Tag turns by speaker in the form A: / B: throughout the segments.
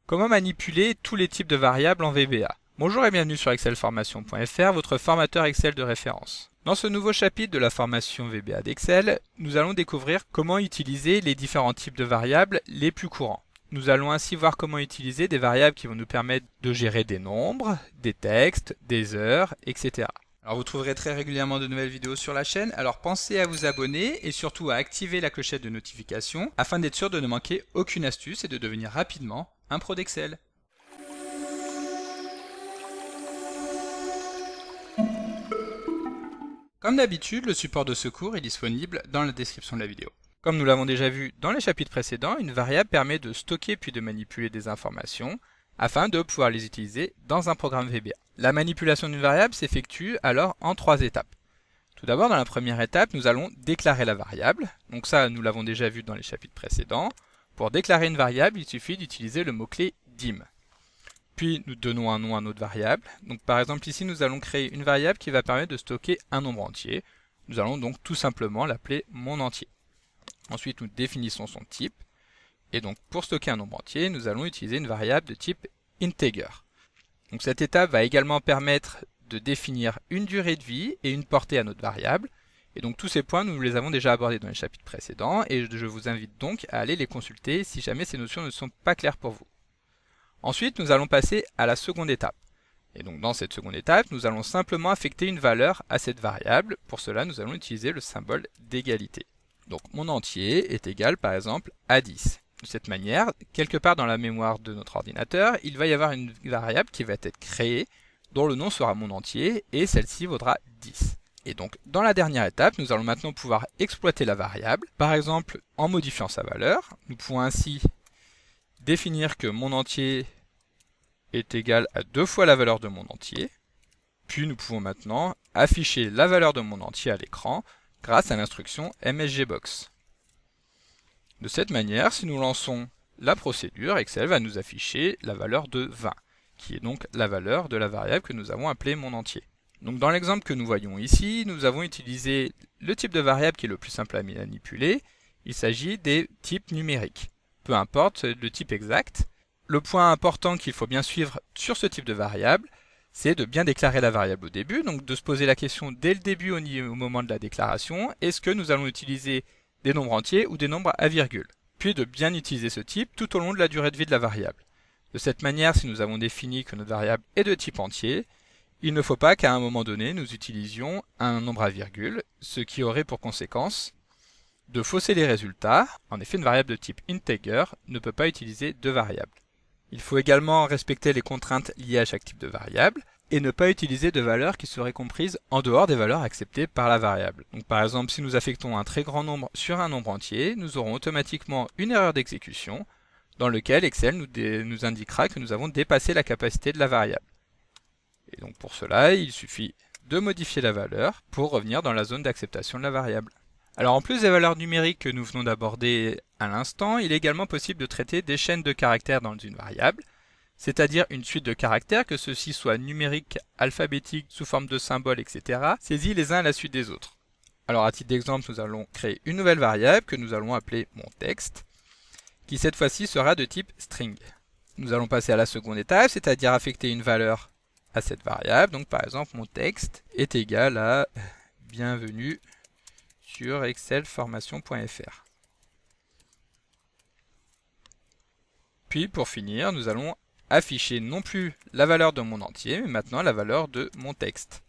A: Comment manipuler tous les types de variables en VBA? Bonjour et bienvenue sur excelformation.fr, votre formateur Excel de référence. Dans ce nouveau chapitre de la formation VBA d'Excel, nous allons découvrir comment utiliser les différents types de variables les plus courants. Nous allons ainsi voir comment utiliser des variables qui vont nous permettre de gérer des nombres, des textes, des heures, etc. Alors vous trouverez très régulièrement de nouvelles vidéos sur la chaîne, alors pensez à vous abonner et surtout à activer la clochette de notification afin d'être sûr de ne manquer aucune astuce et de devenir rapidement un pro d'Excel. Comme d'habitude, le support de secours est disponible dans la description de la vidéo. Comme nous l'avons déjà vu dans les chapitres précédents, une variable permet de stocker puis de manipuler des informations afin de pouvoir les utiliser dans un programme VBA. La manipulation d'une variable s'effectue alors en 3 étapes. Tout d'abord, dans la première étape, nous allons déclarer la variable. Donc ça, nous l'avons déjà vu dans les chapitres précédents. Pour déclarer une variable, il suffit d'utiliser le mot-clé dim. Puis nous donnons un nom à notre variable. Donc par exemple ici, nous allons créer une variable qui va permettre de stocker un nombre entier. Nous allons donc tout simplement l'appeler mon entier. Ensuite, nous définissons son type. Et donc pour stocker un nombre entier, nous allons utiliser une variable de type integer. Donc cette étape va également permettre de définir une durée de vie et une portée à notre variable. Et donc tous ces points, nous les avons déjà abordés dans les chapitres précédents et je vous invite donc à aller les consulter si jamais ces notions ne sont pas claires pour vous. Ensuite, nous allons passer à la seconde étape. Et donc dans cette seconde étape, nous allons simplement affecter une valeur à cette variable. Pour cela, nous allons utiliser le symbole d'égalité. Donc mon entier est égal par exemple à 10. De cette manière, quelque part dans la mémoire de notre ordinateur, il va y avoir une variable qui va être créée, dont le nom sera mon entier, et celle-ci vaudra 10. Et donc, dans la dernière étape, nous allons maintenant pouvoir exploiter la variable, par exemple en modifiant sa valeur. Nous pouvons ainsi définir que mon entier est égal à 2 fois la valeur de mon entier, puis nous pouvons maintenant afficher la valeur de mon entier à l'écran grâce à l'instruction msgbox. De cette manière, si nous lançons la procédure, Excel va nous afficher la valeur de 20, qui est donc la valeur de la variable que nous avons appelée mon entier. Donc dans l'exemple que nous voyons ici, nous avons utilisé le type de variable qui est le plus simple à manipuler. Il s'agit des types numériques. Peu importe le type exact. Le point important qu'il faut bien suivre sur ce type de variable, c'est de bien déclarer la variable au début, donc de se poser la question dès le début au moment de la déclaration, est-ce que nous allons utiliser des nombres entiers ou des nombres à virgule. Puis de bien utiliser ce type tout au long de la durée de vie de la variable. De cette manière, si nous avons défini que notre variable est de type entier, il ne faut pas qu'à un moment donné, nous utilisions un nombre à virgule, ce qui aurait pour conséquence de fausser les résultats. En effet, une variable de type integer ne peut pas utiliser deux variables. Il faut également respecter les contraintes liées à chaque type de variable et ne pas utiliser de valeurs qui seraient comprises en dehors des valeurs acceptées par la variable. Donc par exemple, si nous affectons un très grand nombre sur un nombre entier, nous aurons automatiquement une erreur d'exécution dans laquelle Excel nous indiquera que nous avons dépassé la capacité de la variable. Et donc pour cela, il suffit de modifier la valeur pour revenir dans la zone d'acceptation de la variable. Alors en plus des valeurs numériques que nous venons d'aborder à l'instant, il est également possible de traiter des chaînes de caractères dans une variable, c'est-à-dire une suite de caractères, que ceux-ci soient numériques, alphabétiques, sous forme de symboles, etc., saisis les uns à la suite des autres. Alors à titre d'exemple, nous allons créer une nouvelle variable que nous allons appeler mon texte, qui cette fois-ci sera de type string. Nous allons passer à la seconde étape, c'est-à-dire affecter une valeur à cette variable. Donc par exemple, mon texte est égal à bienvenue sur excelformation.fr. Puis pour finir, nous allons afficher non plus la valeur de mon entier, mais maintenant la valeur de mon texte.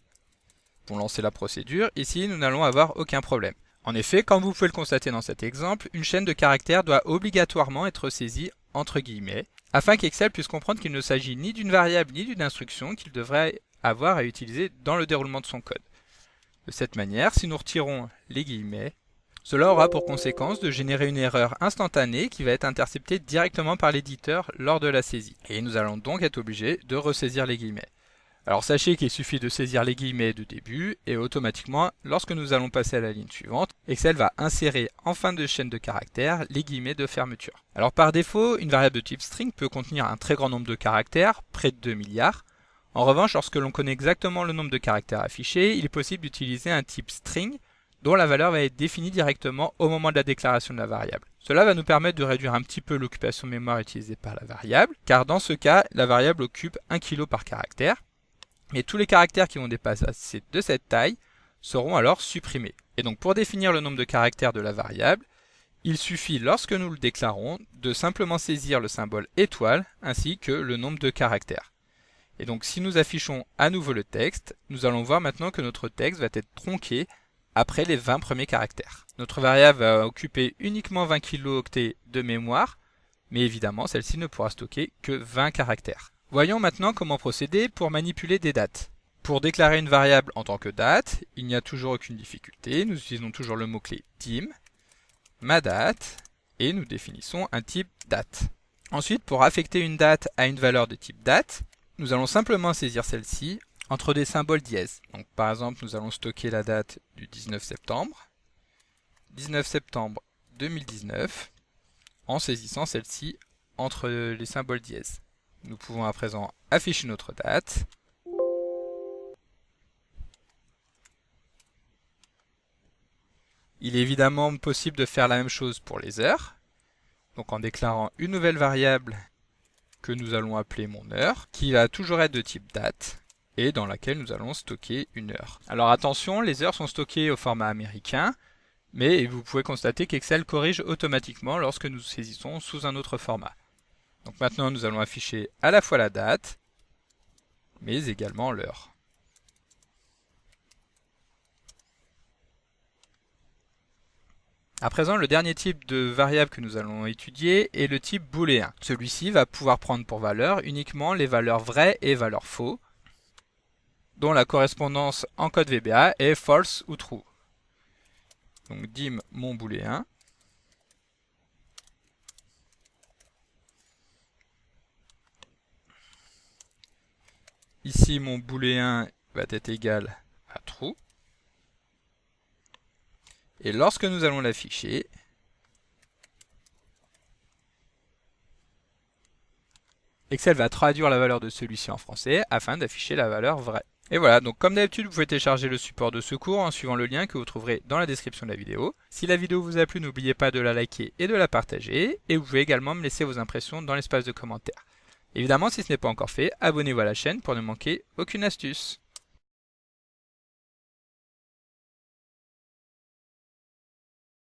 A: Pour lancer la procédure, ici nous n'allons avoir aucun problème. En effet, comme vous pouvez le constater dans cet exemple, une chaîne de caractères doit obligatoirement être saisie entre guillemets, afin qu'Excel puisse comprendre qu'il ne s'agit ni d'une variable ni d'une instruction qu'il devrait avoir à utiliser dans le déroulement de son code. De cette manière, si nous retirons les guillemets, cela aura pour conséquence de générer une erreur instantanée qui va être interceptée directement par l'éditeur lors de la saisie. Et nous allons donc être obligés de ressaisir les guillemets. Alors sachez qu'il suffit de saisir les guillemets de début et automatiquement, lorsque nous allons passer à la ligne suivante, Excel va insérer en fin de chaîne de caractères les guillemets de fermeture. Alors par défaut, une variable de type string peut contenir un très grand nombre de caractères, près de 2 milliards. En revanche, lorsque l'on connaît exactement le nombre de caractères affichés, il est possible d'utiliser un type string dont la valeur va être définie directement au moment de la déclaration de la variable. Cela va nous permettre de réduire un petit peu l'occupation mémoire utilisée par la variable, car dans ce cas, la variable occupe 1 kg par caractère, et tous les caractères qui vont dépasser de cette taille seront alors supprimés. Et donc pour définir le nombre de caractères de la variable, il suffit lorsque nous le déclarons de simplement saisir le symbole étoile ainsi que le nombre de caractères. Et donc si nous affichons à nouveau le texte, nous allons voir maintenant que notre texte va être tronqué après les 20 premiers caractères. Notre variable va occuper uniquement 20 kilooctets de mémoire, mais évidemment celle-ci ne pourra stocker que 20 caractères. Voyons maintenant comment procéder pour manipuler des dates. Pour déclarer une variable en tant que date, il n'y a toujours aucune difficulté. Nous utilisons toujours le mot-clé dim, madate, et nous définissons un type date. Ensuite, pour affecter une date à une valeur de type date, nous allons simplement saisir celle-ci entre des symboles dièse. Donc, par exemple, nous allons stocker la date du 19 septembre 2019, en saisissant celle-ci entre les symboles dièse. Nous pouvons à présent afficher notre date. Il est évidemment possible de faire la même chose pour les heures. Donc en déclarant une nouvelle variable que nous allons appeler mon heure, qui va toujours être de type date, et dans laquelle nous allons stocker une heure. Alors attention, les heures sont stockées au format américain, mais vous pouvez constater qu'Excel corrige automatiquement lorsque nous saisissons sous un autre format. Donc maintenant nous allons afficher à la fois la date, mais également l'heure. À présent, le dernier type de variable que nous allons étudier est le type booléen. Celui-ci va pouvoir prendre pour valeur uniquement les valeurs vraies et valeurs faux, dont la correspondance en code VBA est false ou true. Donc dim mon booléen. Ici, mon booléen va être égal à true. Et lorsque nous allons l'afficher, Excel va traduire la valeur de celui-ci en français afin d'afficher la valeur vraie. Et voilà, donc comme d'habitude, vous pouvez télécharger le support de secours en suivant le lien que vous trouverez dans la description de la vidéo. Si la vidéo vous a plu, n'oubliez pas de la liker et de la partager. Et vous pouvez également me laisser vos impressions dans l'espace de commentaires. Évidemment, si ce n'est pas encore fait, abonnez-vous à la chaîne pour ne manquer aucune astuce.